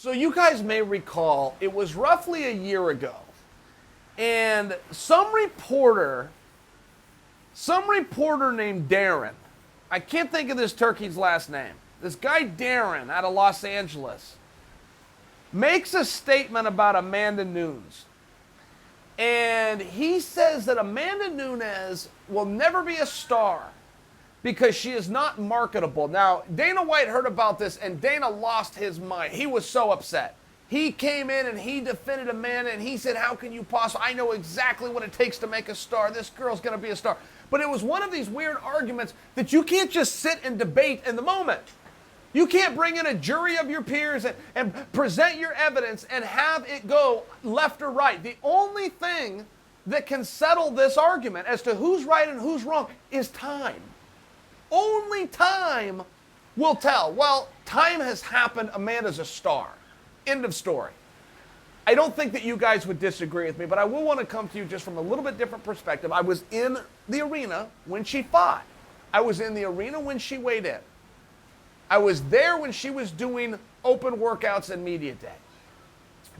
So you guys may recall, it was roughly a year ago, and some reporter named Darren, I can't think of this turkey's last name, this guy Darren out of Los Angeles, makes a statement about Amanda Nunes. And he says that Amanda Nunes will never be a star because she is not marketable. Now, Dana White heard about this, and Dana lost his mind. He was so upset. He came in and he defended Amanda, and he said, how can you possibly? I know exactly what it takes to make a star. This girl's going to be a star. But it was one of these weird arguments that you can't just sit and debate in the moment. You can't bring in a jury of your peers and present your evidence and have it go left or right. The only thing that can settle this argument as to who's right and who's wrong is time. Only time will tell. Well, time has happened. Amanda's a star. End of story. I don't think that you guys would disagree with me, but I will want to come to you just from a little bit different perspective. I was in the arena when she fought. I was in the arena when she weighed in. I was there when she was doing open workouts and media day.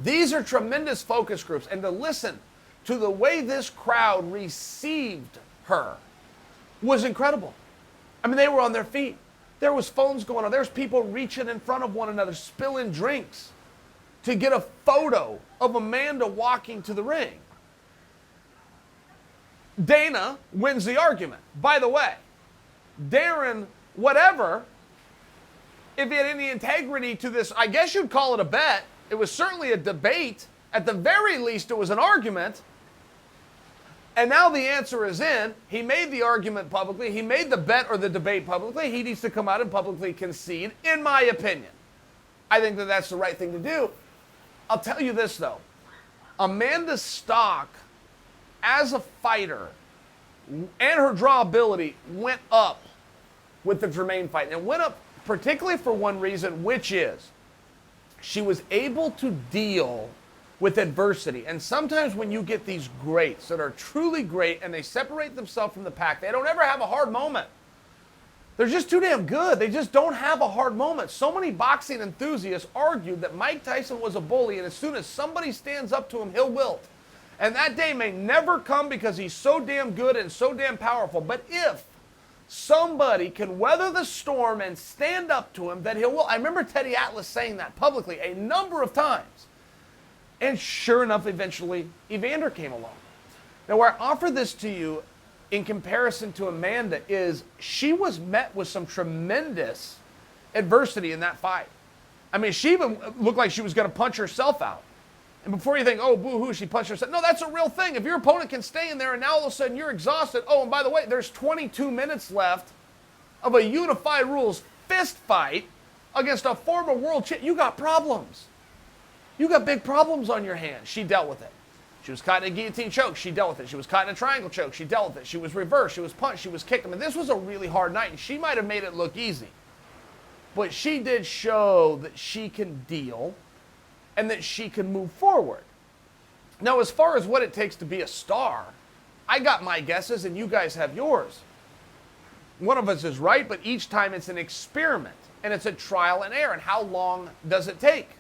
These are tremendous focus groups, and to listen to the way this crowd received her was incredible. I mean, they were on their feet. There was phones going on. There's people reaching in front of one another, spilling drinks to get a photo of Amanda walking to the ring. Dana wins the argument. By the way, Darren, whatever, if he had any integrity to this, I guess you'd call it a bet. It was certainly a debate. At the very least, it was an argument. And now the answer is in. He made the argument publicly. He made the bet or the debate publicly. He needs to come out and publicly concede, in my opinion. I think that that's the right thing to do. I'll tell you this, though. Amanda's stock as a fighter and her draw ability went up with the Germain fight. And it went up particularly for one reason, which is she was able to deal with adversity. And sometimes when you get these greats that are truly great and they separate themselves from the pack, they don't ever have a hard moment. They're just too damn good. They just don't have a hard moment. So many boxing enthusiasts argued that Mike Tyson was a bully, and as soon as somebody stands up to him, he'll wilt. And that day may never come because he's so damn good and so damn powerful. But if somebody can weather the storm and stand up to him, that he'll will. I remember Teddy Atlas saying that publicly a number of times. And sure enough, eventually, Evander came along. Now, where I offer this to you in comparison to Amanda is she was met with some tremendous adversity in that fight. I mean, she even looked like she was going to punch herself out. And before you think, oh, boo-hoo, she punched herself. No, that's a real thing. If your opponent can stay in there and now all of a sudden you're exhausted. Oh, and by the way, there's 22 minutes left of a unified rules fist fight against a former world champion. You got problems. You got big problems on your hands. She dealt with it. She was caught in a guillotine choke. She dealt with it. She was caught in a triangle choke. She dealt with it. She was reversed. She was punched. She was kicked. I mean, this was a really hard night, and she might have made it look easy. But she did show that she can deal and that she can move forward. Now, as far as what it takes to be a star, I got my guesses, and you guys have yours. One of us is right, but each time it's an experiment, and it's a trial and error. And how long does it take?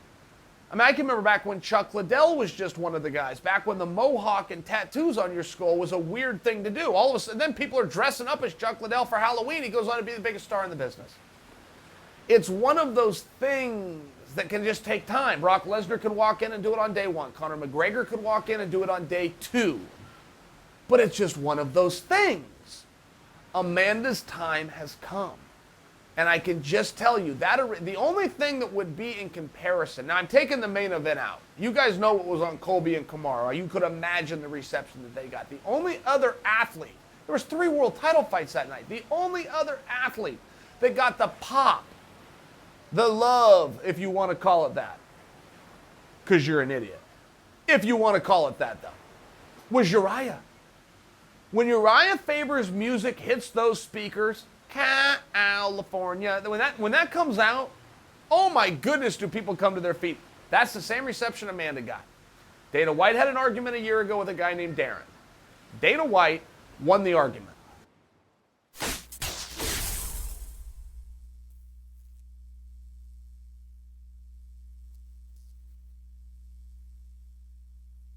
I mean, I can remember back when Chuck Liddell was just one of the guys, back when the mohawk and tattoos on your skull was a weird thing to do. All of a sudden, then people are dressing up as Chuck Liddell for Halloween. He goes on to be the biggest star in the business. It's one of those things that can just take time. Brock Lesnar could walk in and do it on day one. Conor McGregor could walk in and do it on day two. But it's just one of those things. Amanda's time has come. And I can just tell you that the only thing that would be in comparison, now I'm taking the main event out. You guys know what was on Colby and Kamaru. You could imagine the reception that they got. The only other athlete, there was 3 world title fights that night. The only other athlete that got the pop, the love, if you want to call it that, because you're an idiot, if you want to call it that though, was Uriah. When Uriah Faber's music hits those speakers, California, when that comes out, oh my goodness, do people come to their feet. That's the same reception Amanda got. Dana White had an argument a year ago with a guy named Darren. Dana White won the argument.